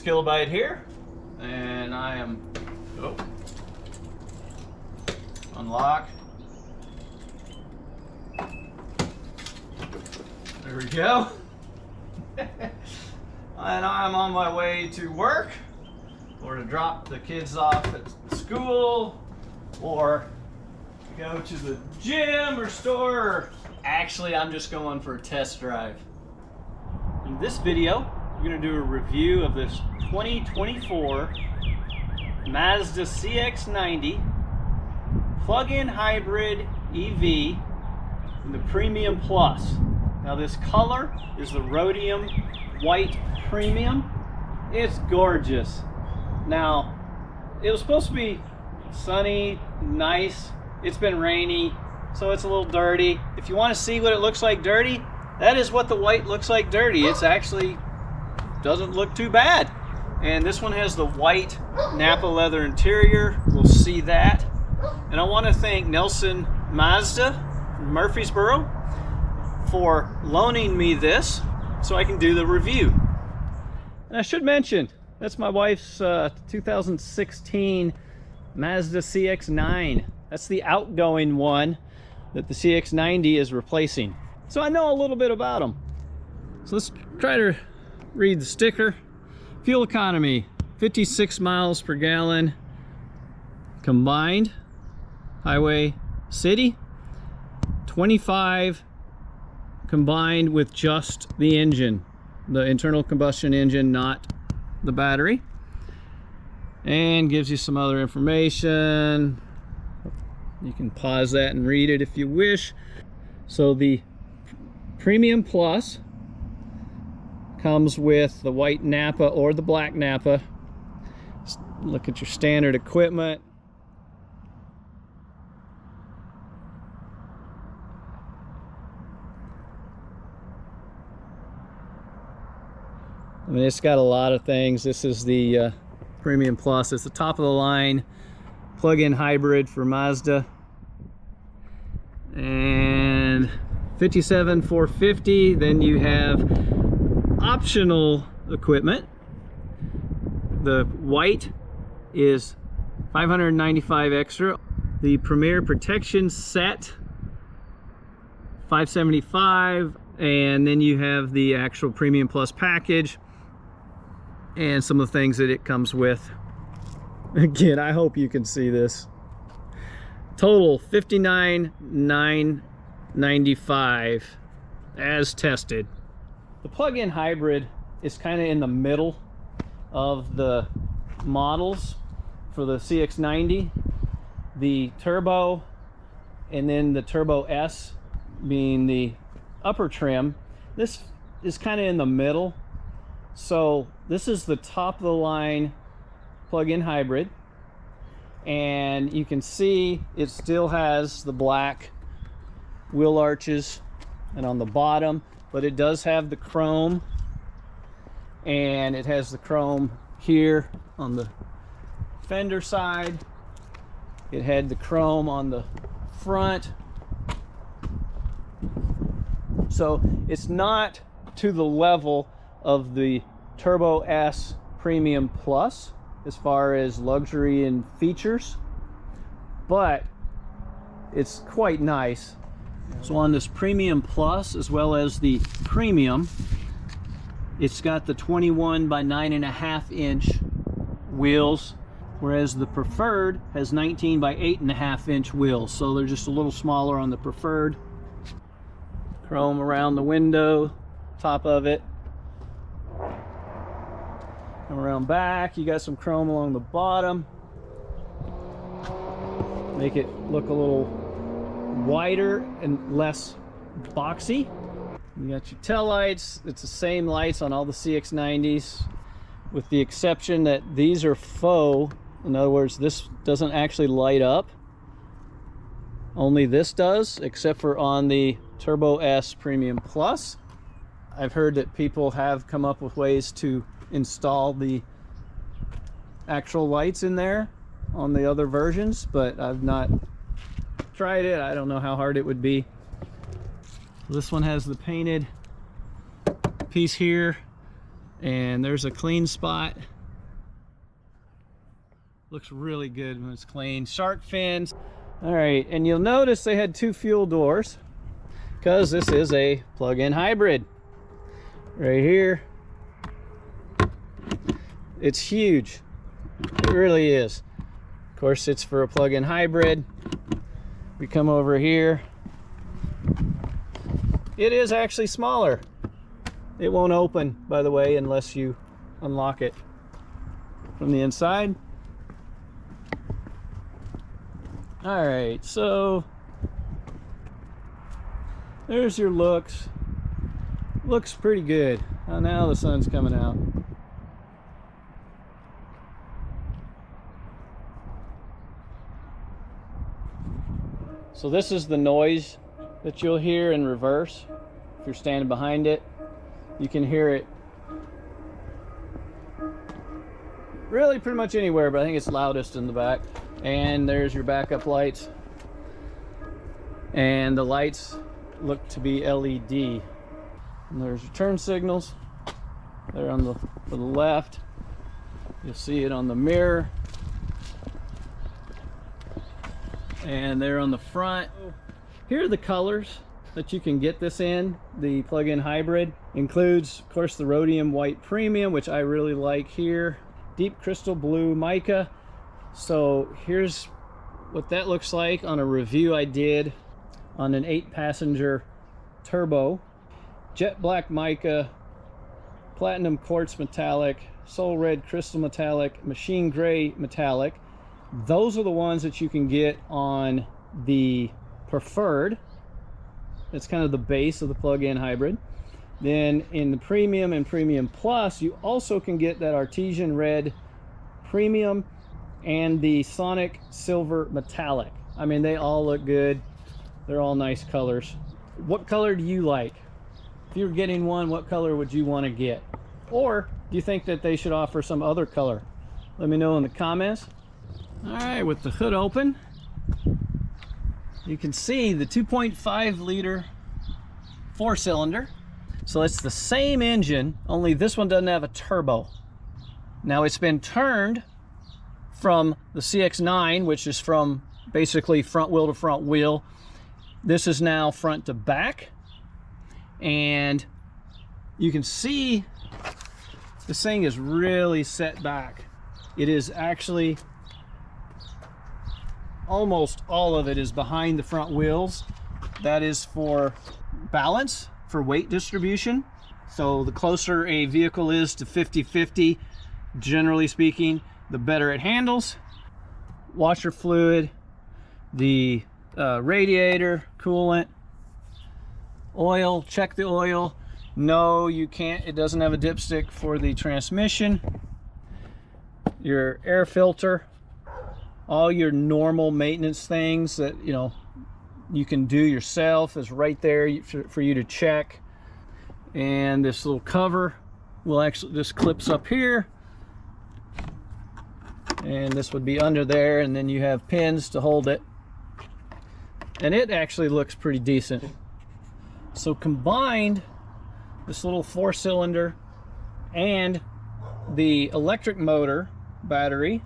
Kilobyte here, and I am unlock. There we go. And I'm on my way to work, or to drop the kids off at school, or to go to the gym or store, or actually I'm just going for a test drive. In this video, we're going to do a review of this 2024 Mazda CX-90 plug-in hybrid EV in the Premium Plus. Now this color is the Rhodium White Premium. It's gorgeous. Now, it was supposed to be sunny, nice. It's been rainy, so it's a little dirty. If you want to see what it looks like dirty, that is what the white looks like dirty. It's actually doesn't look too bad. And this one has the white Napa leather interior. We'll see that. And I want to thank Nelson Mazda from Murfreesboro for loaning me this so I can do the review. And I should mention, that's my wife's 2016 Mazda CX-9. That's the outgoing one that the CX-90 is replacing. So I know a little bit about them. So let's try to read the sticker. Fuel economy, 56 miles per gallon combined. Highway, city, 25 combined with just the engine, the internal combustion engine, not the battery. And gives you some other information. You can pause that and read it if you wish. So the Premium Plus comes with the white Napa or the black Napa. Look at your standard equipment. I mean, it's got a lot of things. This is the Premium Plus. It's the top of the line plug-in hybrid for Mazda. And 57,450. Then you have optional equipment. The white is 595 extra. The Premier Protection Set, 575. And then you have the actual Premium Plus package and some of the things that it comes with. Again, I hope you can see this. Total $59,995 as tested. The plug-in hybrid is kind of in the middle of the models for the CX-90. The Turbo and then the Turbo S being the upper trim. This is kind of in the middle. So this is the top of the line plug-in hybrid, and you can see it still has the black wheel arches and on the bottom, but it does have the chrome, and it has the chrome here on the fender side. It had the chrome on the front. So it's not to the level of the Turbo S Premium Plus as far as luxury and features, but it's quite nice. So on this Premium Plus as well as the Premium, it's got the 21 by 9.5 inch wheels, whereas the Preferred has 19 by 8.5 inch wheels, so they're just a little smaller on the Preferred. Chrome around the window, top of it. Come around back, you got some chrome along the bottom. Make it look a little wider and less boxy. You got your tail lights. It's the same lights on all the CX-90s, with the exception that these are faux. In other words, this doesn't actually light up. Only this does, except for on the Turbo S Premium Plus. I've heard that people have come up with ways to install the actual lights in there on the other versions, but I've not tried it. I don't know how hard it would be. This one has the painted piece here, And there's a clean spot. Looks really good when it's clean. Shark fins. All right, and you'll notice they had 2 fuel doors because this is a plug-in hybrid. Right here. It's huge. It really is. Of course, it's for a plug-in hybrid. We come over here. It is actually smaller. It won't open, by the way, unless you unlock it from the inside. All right, so there's your looks. Looks pretty good. Oh, now the sun's coming out. So this is the noise that you'll hear in reverse. If you're standing behind it, you can hear it really pretty much anywhere, but I think it's loudest in the back. And there's your backup lights. And the lights look to be LED. And there's your turn signals. They're on the to the left. You'll see it on the mirror. And they're on the front. Here are the colors that you can get this in. The plug-in hybrid includes, of course, the rhodium white premium, which I really like here. Deep crystal blue mica. So here's what that looks like on a review I did on an 8-passenger turbo. Jet black mica, platinum quartz metallic, soul red crystal metallic, machine gray metallic. Those are the ones that you can get on the preferred. That's kind of the base of the plug-in hybrid. Then in the premium and premium plus, you also can get that artesian red premium and the sonic silver metallic. I mean, they all look good. They're all nice colors. What color do you like? If you're getting one, what color would you want to get? Or do you think that they should offer some other color? Let me know in the comments. All right, with the hood open, you can see the 2.5 liter 4-cylinder. So it's the same engine, only this one doesn't have a turbo. Now it's been turned from the CX-9, which is from basically front wheel to front wheel. This is now front to back. And you can see this thing is really set back. It is actually, almost all of it is behind the front wheels. That is for balance, for weight distribution. So the closer a vehicle is to 50-50, generally speaking, the better it handles. Washer fluid, the radiator, coolant, oil, check the oil. No, you can't, it doesn't have a dipstick for the transmission. Your air filter, all your normal maintenance things that you can do yourself is right there for you to check. And this little cover will actually, this clips up here, and this would be under there, and then you have pins to hold it, and it actually looks pretty decent. So combined, this little 4-cylinder and the electric motor battery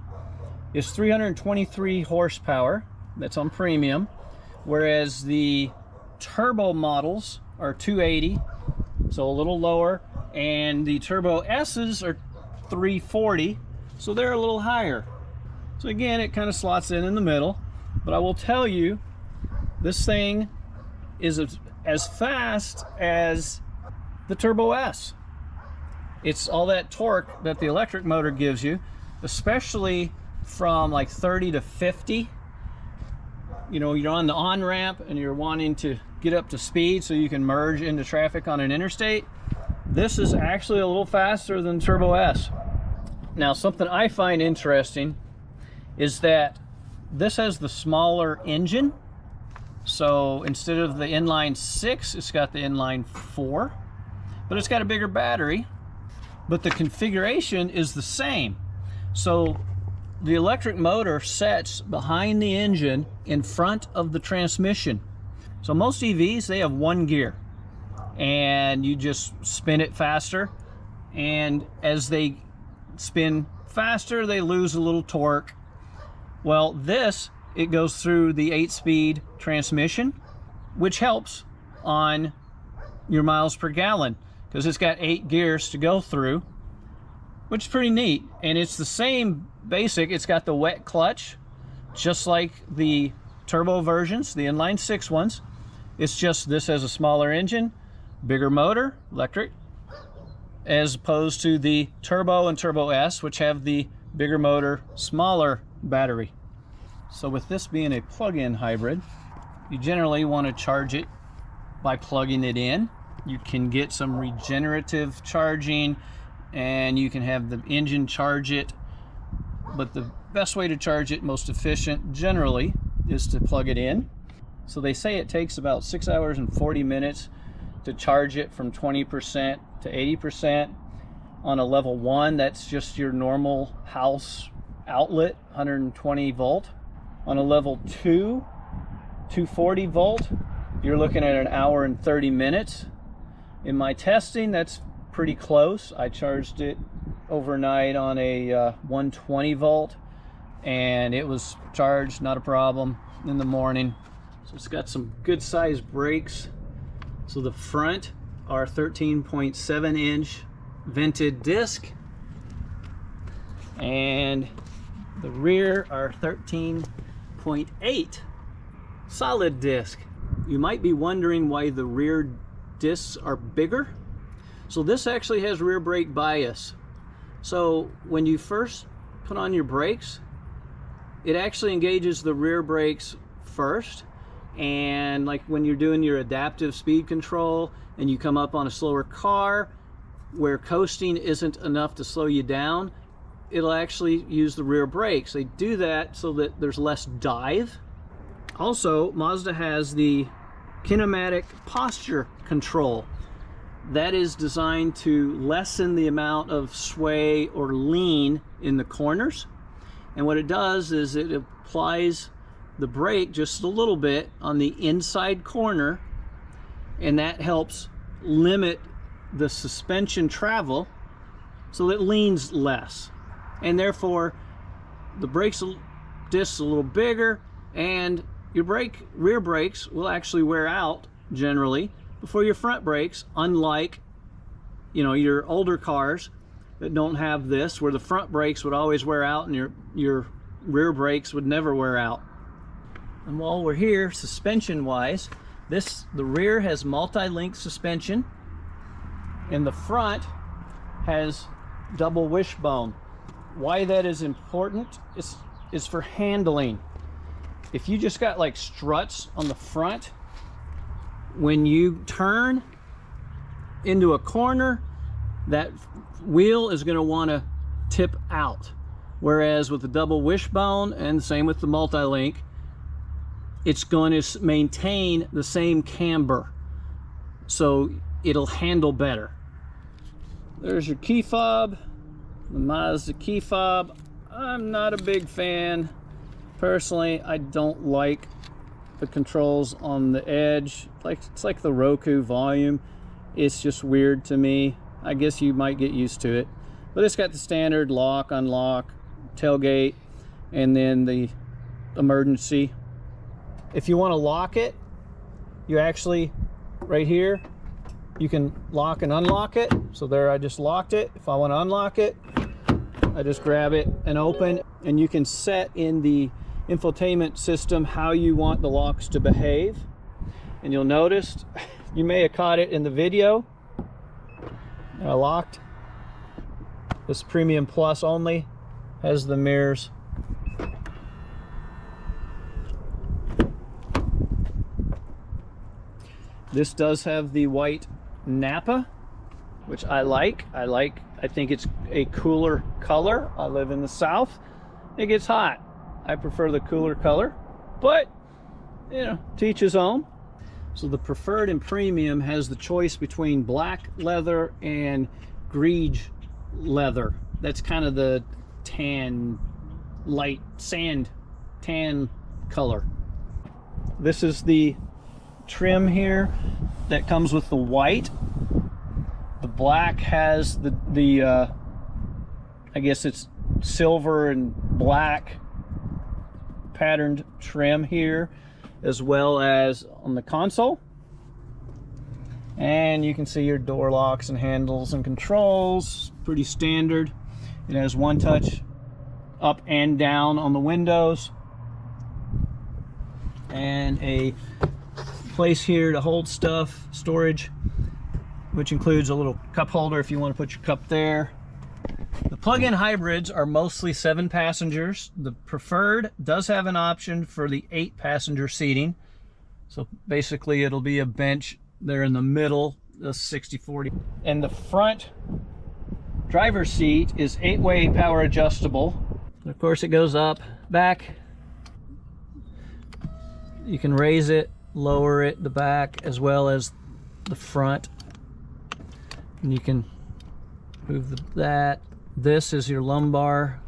is 323 horsepower. That's on premium, whereas the turbo models are 280, so a little lower, and the turbo S's are 340, so they're a little higher. So again, it kind of slots in the middle, but I will tell you, this thing is as fast as the Turbo S. It's all that torque that the electric motor gives you, especially from like 30 to 50. You're on the on-ramp and you're wanting to get up to speed so you can merge into traffic on an interstate. This is actually a little faster than Turbo S. Now, something I find interesting is that this has the smaller engine. So instead of the inline 6, it's got the inline 4, but it's got a bigger battery, but the configuration is the same. So the electric motor sets behind the engine in front of the transmission. So most EVs, they have one gear, and you just spin it faster and as they spin faster, they lose a little torque. Well, this, it goes through the 8-speed transmission, which helps on your miles per gallon because it's got 8 gears to go through, which is pretty neat. And it's the same basic, it's got the wet clutch, just like the turbo versions, the inline 6 ones. It's just this has a smaller engine, bigger motor, electric, as opposed to the Turbo and Turbo S, which have the bigger motor, smaller battery. So with this being a plug-in hybrid, you generally want to charge it by plugging it in. You can get some regenerative charging, and you can have the engine charge it, but the best way to charge it, most efficient generally, is to plug it in. So they say it takes about 6 hours and 40 minutes to charge it from 20% to 80%. On a level 1, that's just your normal house outlet, 120 volt. On a level 2, 240 volt, you're looking at an hour and 30 minutes. In my testing, that's pretty close. I charged it overnight on a 120 volt, and it was charged, not a problem, in the morning. So it's got some good sized brakes. So the front are 13.7 inch vented disc, and the rear are 13.8 solid disc. You might be wondering why the rear discs are bigger. So this actually has rear brake bias. So when you first put on your brakes, it actually engages the rear brakes first. And like when you're doing your adaptive speed control and you come up on a slower car where coasting isn't enough to slow you down, it'll actually use the rear brakes. They do that so that there's less dive. Also, Mazda has the kinematic posture control. That is designed to lessen the amount of sway or lean in the corners. And what it does is it applies the brake just a little bit on the inside corner, and that helps limit the suspension travel so it leans less, and therefore the brakes discs a little bigger, and your rear brakes will actually wear out generally before your front brakes, unlike your older cars that don't have this, where the front brakes would always wear out and your rear brakes would never wear out. And while we're here, suspension wise, the rear has multi-link suspension, and the front has double wishbone. Why that is important is for handling. If you just got like struts on the front, when you turn into a corner, that wheel is going to want to tip out. Whereas with the double wishbone, and same with the multi-link, it's going to maintain the same camber, so it'll handle better. There's your key fob, the Mazda key fob. I'm not a big fan. Personally, I don't like the controls on the edge. It's like the Roku volume. It's just weird to me. I guess you might get used to it. But it's got the standard lock, unlock, tailgate, and then the emergency. If you want to lock it, you actually, right here, you can lock and unlock it. So there, I just locked it. If I want to unlock it, I just grab it and open, and you can set in the infotainment system how you want the locks to behave. And you'll notice, you may have caught it in the video, I locked. This Premium Plus only has the mirrors. This does have the white Napa, which I like. I think it's a cooler color. I live in the South. It gets hot. I prefer the cooler color, but to each his own. So the Preferred and Premium has the choice between black leather and greige leather. That's kind of the tan, light sand tan color. This is the trim here that comes with the white. The black has the I guess it's silver and black patterned trim here, as well as on the console. And you can see your door locks and handles and controls, pretty standard. It has one touch up and down on the windows, and a place here to hold stuff, storage, which includes a little cup holder if you want to put your cup there. The plug-in hybrids are mostly 7 passengers. The Preferred does have an option for the 8-passenger seating. So basically it'll be a bench there in the middle, the 60/40. And the front driver's seat is 8-way power adjustable. And of course it goes up, back. You can raise it, lower it, the back as well as the front. And you can move that. This is your lumbar,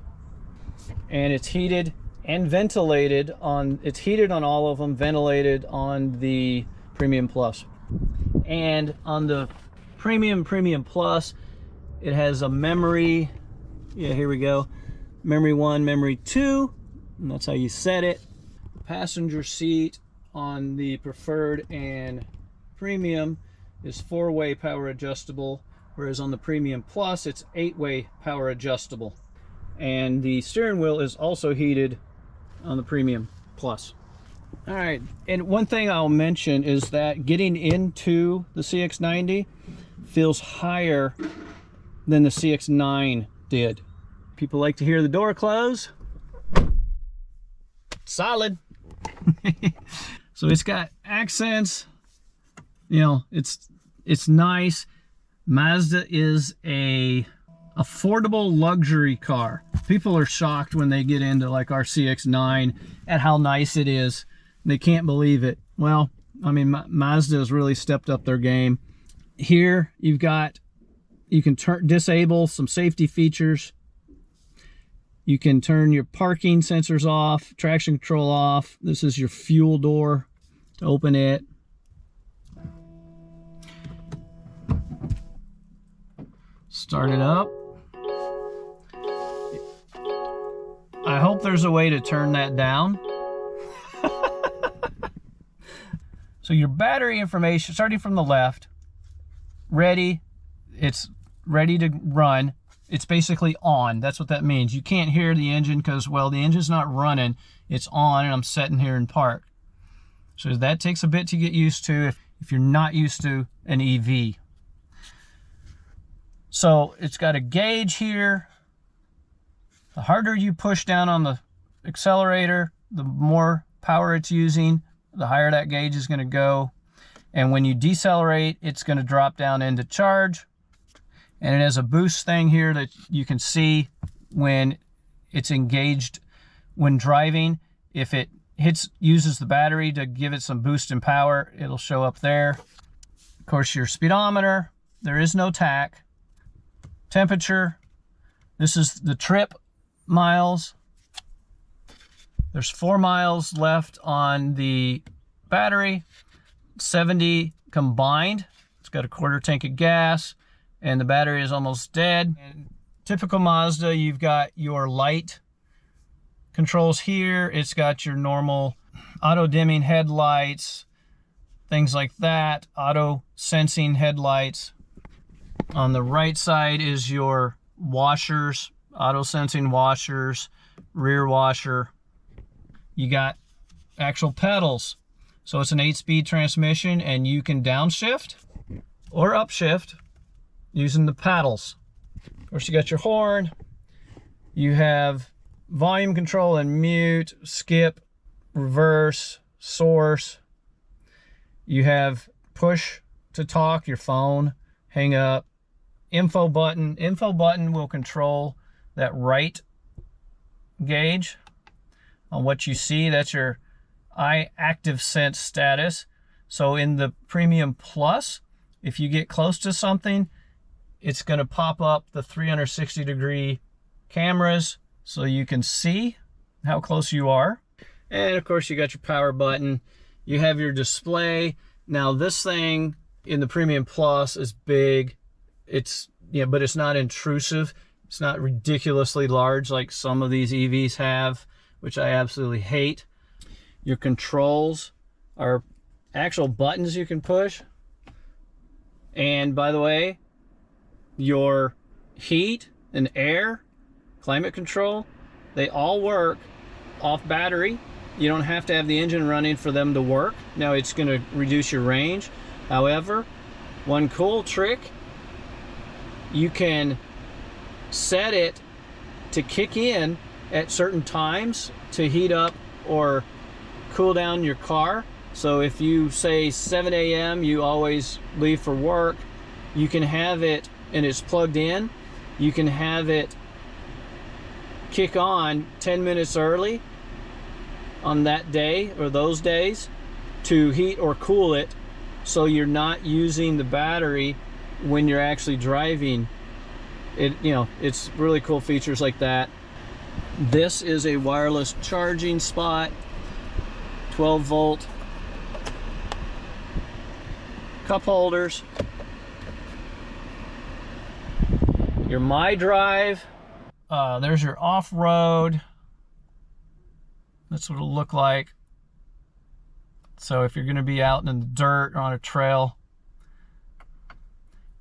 and it's heated and ventilated on, it's heated on all of them, ventilated on the Premium Plus. And on the Premium Plus, it has a memory, yeah, here we go, memory 1, memory 2, and that's how you set it. Passenger seat on the Preferred and Premium is 4-way power adjustable, whereas on the Premium Plus it's 8-way power adjustable. And the steering wheel is also heated on the Premium Plus. All right, and one thing I'll mention is that getting into the CX-90 feels higher than the CX-9 did. People like to hear the door close. Solid. So it's got accents, you know, it's nice. Mazda is a affordable luxury car. People are shocked when they get into like our CX-9 at how nice it is. They can't believe it. Well, I mean, Mazda has really stepped up their game. Here you've got, you can disable some safety features. You can turn your parking sensors off, traction control off. This is your fuel door to open it. Start it up. I hope there's a way to turn that down. So your battery information, starting from the left, ready, it's ready to run. It's basically on. That's what that means. You can't hear the engine because, well, the engine's not running. It's on, and I'm sitting here in park. So that takes a bit to get used to if you're not used to an EV. So it's got a gauge here. The harder you push down on the accelerator, the more power it's using, the higher that gauge is going to go. And when you decelerate, it's going to drop down into charge. And it has a boost thing here that you can see when it's engaged when driving. If it uses the battery to give it some boost in power, it'll show up there. Of course, your speedometer, there is no tach. Temperature, this is the trip miles. There's 4 miles left on the battery, 70 combined. It's got a 1/4 tank of gas, and the battery is almost dead. And typical Mazda, you've got your light controls here. It's got your normal auto dimming headlights, things like that, auto sensing headlights. On the right side is your washers, auto sensing washers, rear washer. You got actual pedals. So it's an 8-speed transmission, and you can downshift or upshift using the paddles. Of course, you got your horn. You have volume control and mute, skip, reverse, source. You have push to talk, your phone, hang up. Info button. Info button will control that right gauge on what you see. That's your eye active sense status. So in the Premium Plus, if you get close to something, it's going to pop up the 360-degree cameras so you can see how close you are. And of course, you got your power button. You have your display. Now this thing in the Premium Plus is big. It's, yeah, but it's not intrusive. It's not ridiculously large like some of these EVs have, which I absolutely hate. Your controls are actual buttons you can push. And by the way, your heat and air, climate control, they all work off battery. You don't have to have the engine running for them to work. Now it's going to reduce your range. However, one cool trick, you can set it to kick in at certain times to heat up or cool down your car. So if you say 7 a.m. you always leave for work, you can have it, and it's plugged in, you can have it kick on 10 minutes early on that day or those days to heat or cool it, so you're not using the battery when you're actually driving it. You know, it's really cool features like that. This is a wireless charging spot, 12 volt cup holders. Your My Drive, there's your off-road. That's what it'll look like. So if you're going to be out in the dirt or on a trail.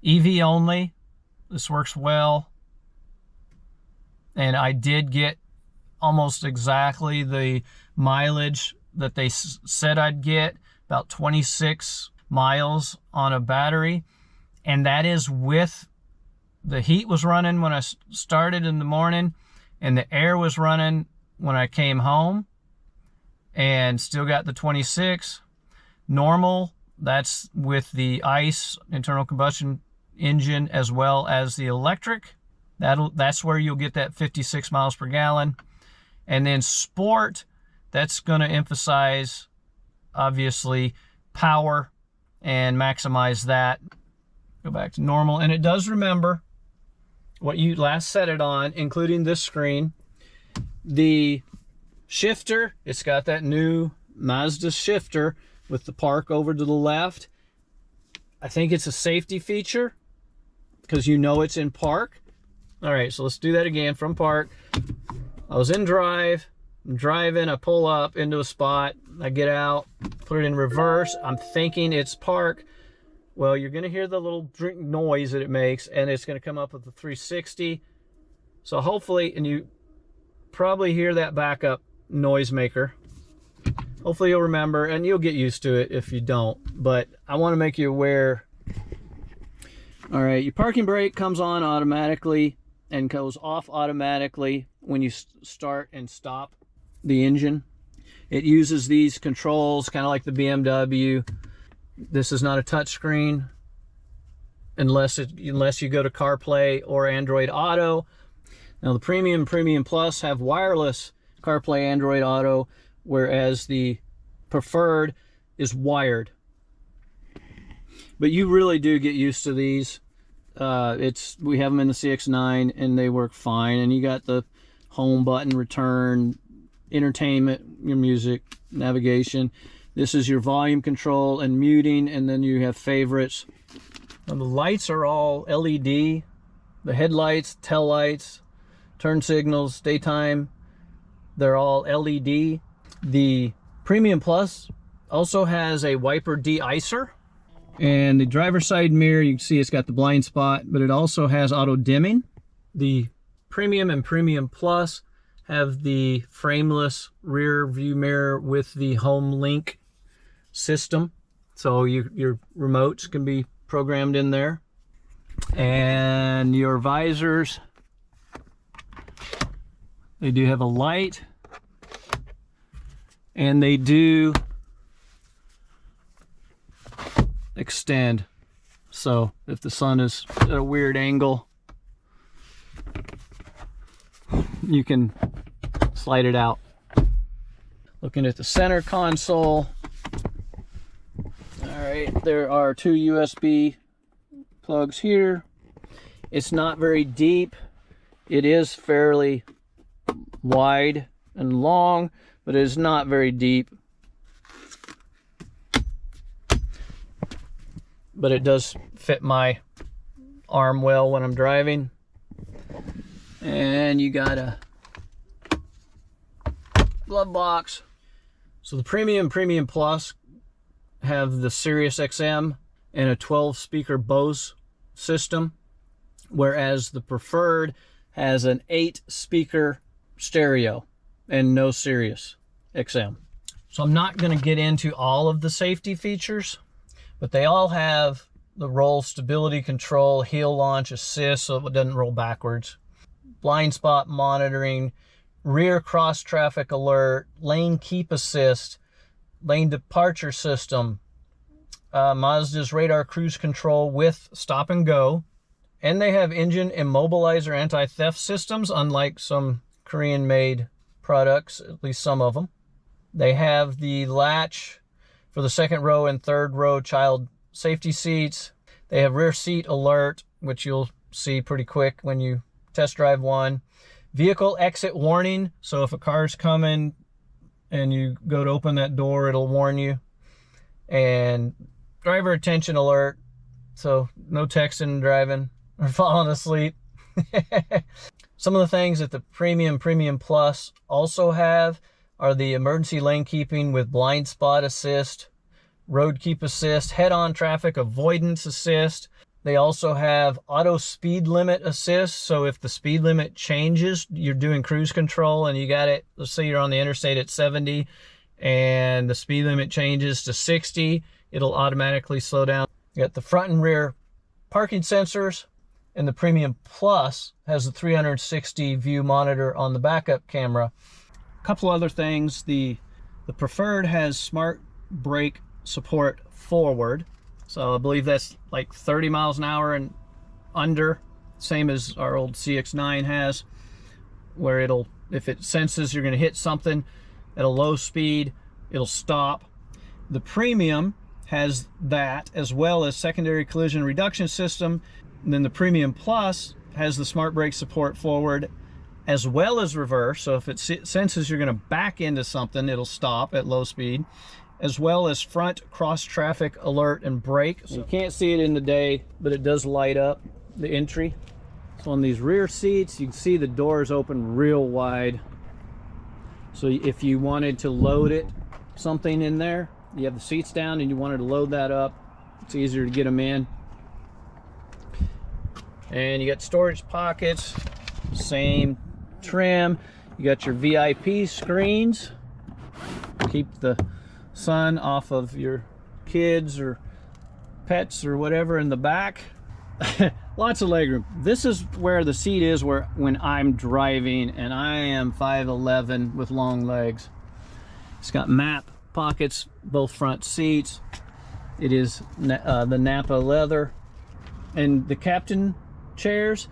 EV only. This works well. And I did get almost exactly the mileage that they said I'd get, about 26 miles on a battery. And that is with the heat was running when I started in the morning, and the air was running when I came home, and still got the 26. Normal, that's with the ICE, internal combustion engine, as well as the electric. That's where you'll get that 56 miles per gallon. And then sport, that's going to emphasize, obviously, power and maximize that. Go back to normal, and it does remember what you last set it on, including this screen. The shifter, it's got that new Mazda shifter with the park over to the left. I think it's a safety feature because you know it's in park. All right, so let's do that again from park. I was in drive, I'm driving, I pull up into a spot, I get out, put it in reverse. I'm thinking it's park. Well, you're going to hear the little drink noise that it makes, and it's going to come up with the 360. So hopefully, and you probably hear that backup noise maker. Hopefully you'll remember, and you'll get used to it if you don't. But I want to make you aware. All right, your parking brake comes on automatically and goes off automatically when you start and stop the engine. It uses these controls, kind of like the BMW. This is not a touch screen unless you go to CarPlay or Android Auto. Now the Premium Plus have wireless CarPlay, Android Auto, whereas the Preferred is wired. But you really do get used to these. We have them in the CX-9 and they work fine. And you got the home button, return, entertainment, your music, navigation. This is your volume control and muting, and then you have favorites. Now the lights are all LED. The headlights, tail lights, turn signals, daytime, they're all LED. The Premium Plus also has a wiper de-icer. And the driver's side mirror, you can see it's got the blind spot, but it also has auto dimming. The Premium and Premium Plus have the frameless rear view mirror with the Home Link system, so your remotes can be programmed in there. And your visors, they do have a light, and they do extend, so if the sun is at a weird angle, you can slide it out. Looking at the center console, all right, there are two USB plugs here. It's not very deep. It is fairly wide and long, but it is not very deep. But it does fit my arm well when I'm driving. And you got a glove box. So the Premium Plus have the Sirius XM and a 12-speaker Bose system, whereas the Preferred has an 8-speaker stereo and no Sirius XM. So I'm not going to get into all of the safety features, but they all have the roll stability control, heel launch assist so it doesn't roll backwards, blind spot monitoring, rear cross traffic alert, lane keep assist, lane departure system, Mazda's radar cruise control with stop and go, and they have engine immobilizer anti-theft systems, unlike some Korean-made products, at least some of them. They have the latch for the second row and third row child safety seats. They have rear seat alert, which you'll see pretty quick when you test drive one. Vehicle exit warning, so if a car's coming and you go to open that door, it'll warn you. And driver attention alert, so no texting and driving or falling asleep. Some of the things that the Premium Plus also have are the emergency lane keeping with blind spot assist, road keep assist, head-on traffic avoidance assist. They also have auto speed limit assist, so if the speed limit changes, you're doing cruise control and you got it, let's say you're on the interstate at 70 and the speed limit changes to 60, it'll automatically slow down. You got the front and rear parking sensors, and the Premium Plus has a 360 view monitor on the backup camera. A couple other things, the Preferred has smart brake support forward, so I believe that's like 30 miles an hour and under, same as our old CX-9 has, where it'll, if it senses you're going to hit something at a low speed, it'll stop. The Premium has that, as well as secondary collision reduction system. And then the Premium Plus has the smart brake support forward as well as reverse, so if it senses you're going to back into something, it'll stop at low speed, as well as front cross traffic alert and brake. So you can't see it in the day, but it does light up the entry. So on these rear seats, you can see the doors open real wide. So if you wanted to load it, something in there, you have the seats down and you wanted to load that up, it's easier to get them in. And you got storage pockets, same trim. You got your VIP screens, keep the sun off of your kids or pets or whatever in the back. Lots of legroom. This is where the seat is when I'm driving, and I am 5'11" with long legs. It's got map pockets, both front seats. It is the Napa leather, and the captain chairs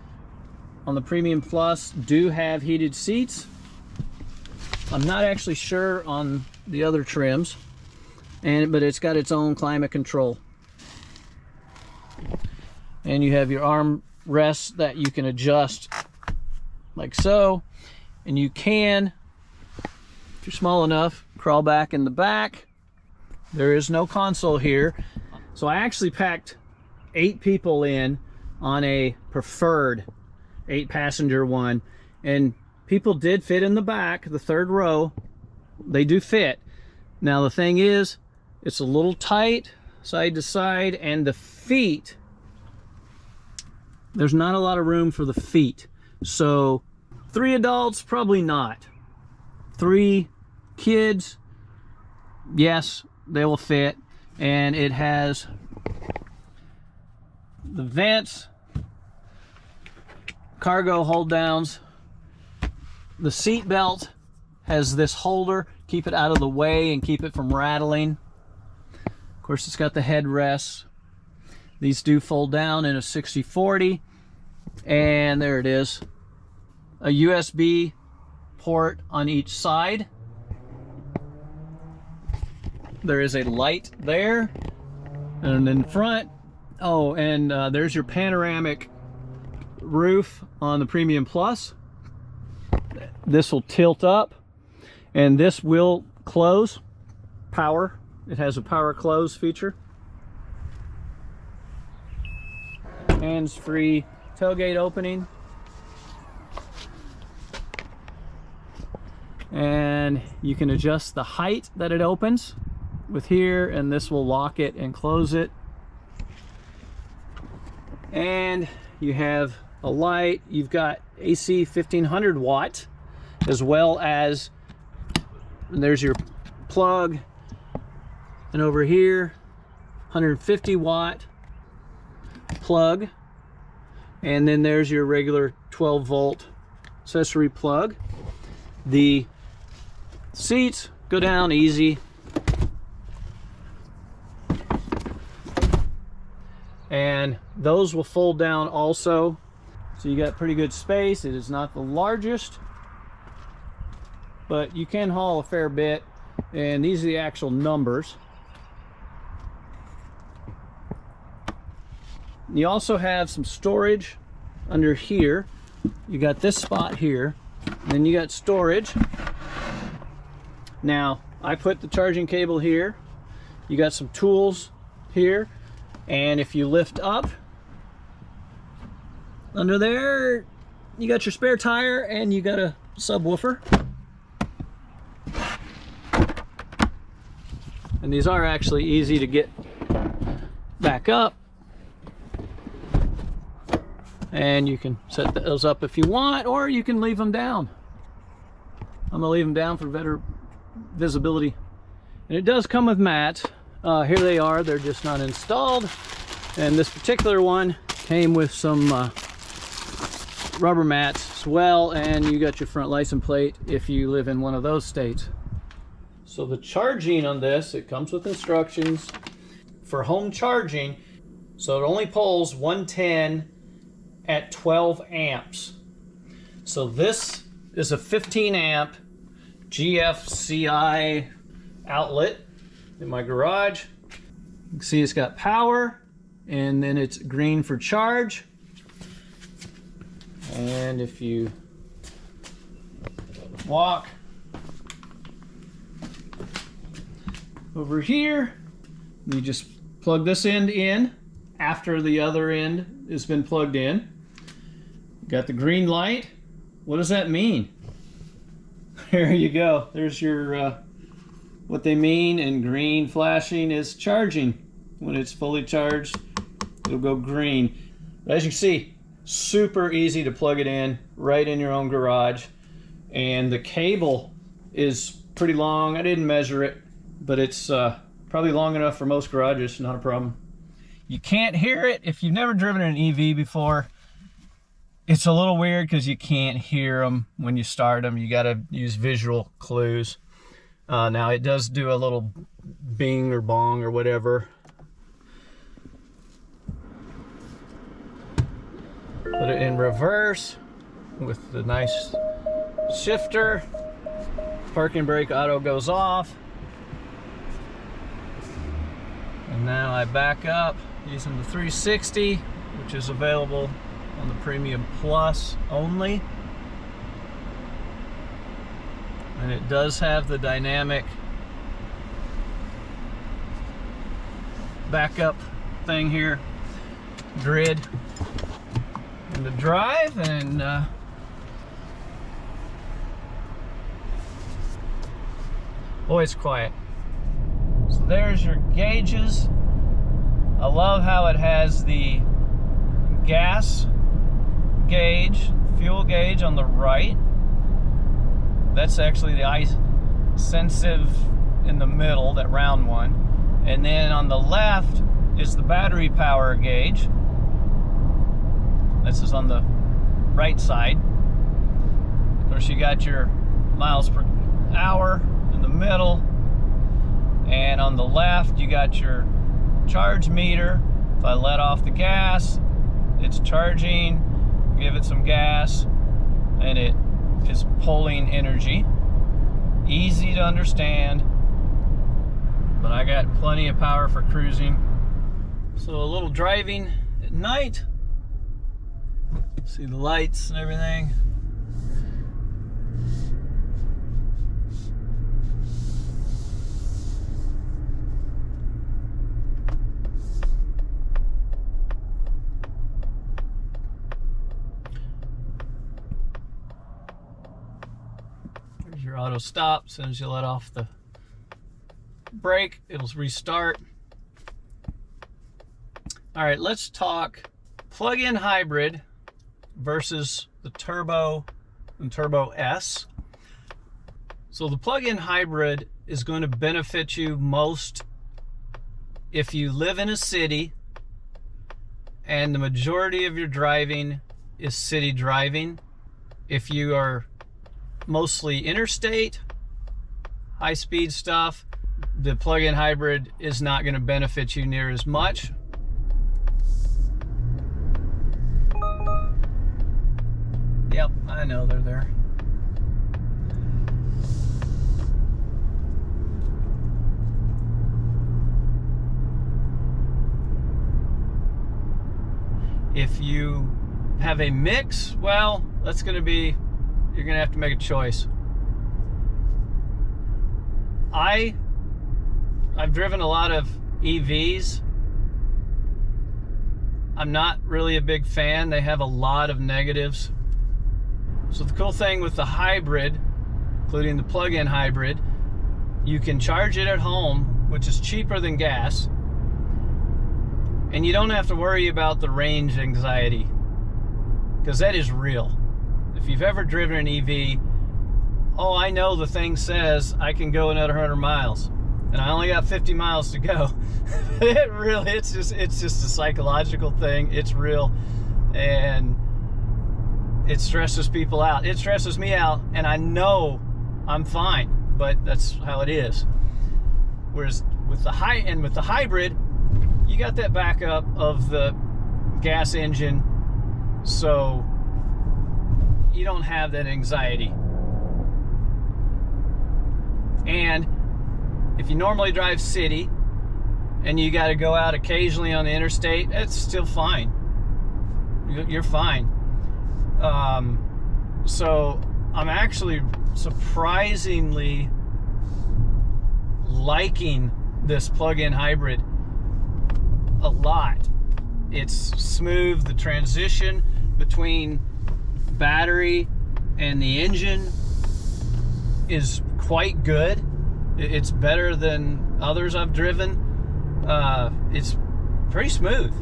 on the Premium Plus do have heated seats. I'm not actually sure on the other trims, but it's got its own climate control. And you have your arm rests that you can adjust like so, and you can, if you're small enough, crawl back in the back. There is no console here, so I actually packed 8 people in on a Preferred 8-passenger one, and people did fit in the back, the third row. They do fit. Now the thing is, it's a little tight side to side, and the feet, there's not a lot of room for the feet. So 3 adults, probably not. 3 kids, yes, they will fit. And it has the vents, cargo hold downs. The seat belt has this holder, keep it out of the way and keep it from rattling. Of course, it's got the headrests. These do fold down in a 60/40, and there it is. A USB port on each side. There is a light there, and in front, oh, and there's your panoramic roof on the Premium Plus. This will tilt up, and this will close. Power. It has a power close feature. hands-free tailgate opening. And you can adjust the height that it opens with here, and this will lock it and close it. And you have a light. You've got AC 1500 watt, as well as there's your plug, and over here 150 watt plug, and then there's your regular 12 volt accessory plug. The seats go down easy, and those will fold down also, so you got pretty good space. It is not the largest, but you can haul a fair bit, and these are the actual numbers. You also have some storage under here. You got this spot here, and then you got storage. Now, I put the charging cable here. You got some tools here, and if you lift up under there, you got your spare tire, and you got a subwoofer. And these are actually easy to get back up, and you can set those up if you want, or you can leave them down. I'm gonna leave them down for better visibility. And it does come with mats. Here they are, they're just not installed. And this particular one came with some rubber mats as well, and you got your front license plate if you live in one of those states. So the charging on this, it comes with instructions for home charging. So it only pulls 110 at 12 amps. So this is a 15 amp GFCI outlet in my garage. You can see it's got power, and then it's green for charge. And if you walk over here, you just plug this end in after the other end has been plugged in. Got the green light. What does that mean? There you go. There's your what they mean, and green flashing is charging. When it's fully charged, it'll go green. But as you can see, super easy to plug it in right in your own garage. And the cable is pretty long. I didn't measure it, but it's probably long enough for most garages, not a problem. You can't hear it if you've never driven an EV before. It's a little weird because you can't hear them when you start them. You got to use visual clues. Now it does do a little bing or bong or whatever. Put it in reverse with the nice shifter. Parking brake auto goes off. And now I back up using the 360, which is available on the Premium Plus only. And it does have the dynamic backup thing here, grid, and the drive, and boy, it's quiet. So there's your gauges. I love how it has the gas gauge, fuel gauge on the right. That's actually the ice sensitive in the middle, that round one. And then on the left is the battery power gauge. This is on the right side. Of course, you got your miles per hour in the middle. And on the left, you got your charge meter. If I let off the gas, it's charging. Give it some gas, and it is pulling energy. Easy to understand, but I got plenty of power for cruising. So a little driving at night. See the lights and everything. your auto stop. As soon as you let off the brake, it'll restart. All right, let's talk plug-in hybrid versus the Turbo and Turbo S. So the plug-in hybrid is going to benefit you most if you live in a city and the majority of your driving is city driving. If you are mostly interstate, high-speed stuff, the plug-in hybrid is not going to benefit you near as much. Yep, I know they're there. If you have a mix, well, that's going to be, you're going to have to make a choice. I've driven a lot of EVs. I'm not really a big fan. They have a lot of negatives. So the cool thing with the hybrid, including the plug-in hybrid, you can charge it at home, which is cheaper than gas. And you don't have to worry about the range anxiety, because that is real. If you've ever driven an EV, oh, I know the thing says I can go another 100 miles, and I only got 50 miles to go. It's just a psychological thing. It's real, and it stresses people out. It stresses me out, and I know I'm fine, but that's how it is. Whereas with the hybrid, you got that backup of the gas engine, so you don't have that anxiety. And if you normally drive city and you got to go out occasionally on the interstate, it's still fine. You're fine. So I'm actually surprisingly liking this plug-in hybrid a lot. It's smooth. The transition between battery and the engine is quite good. It's better than others I've driven. It's pretty smooth.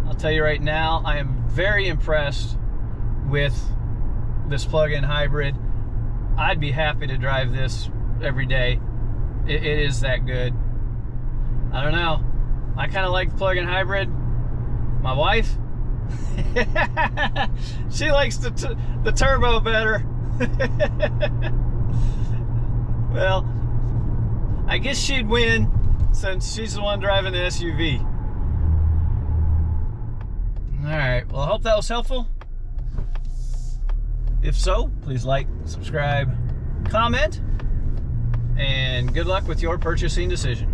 I'll tell you right now, I am very impressed with this plug-in hybrid. I'd be happy to drive this every day. It is that good. I don't know. I kind of like the plug-in hybrid. My wife, she likes the turbo better. Well, I guess she'd win since she's the one driving the SUV. All right, well, I hope that was helpful. If so, please like, subscribe, comment, and good luck with your purchasing decision.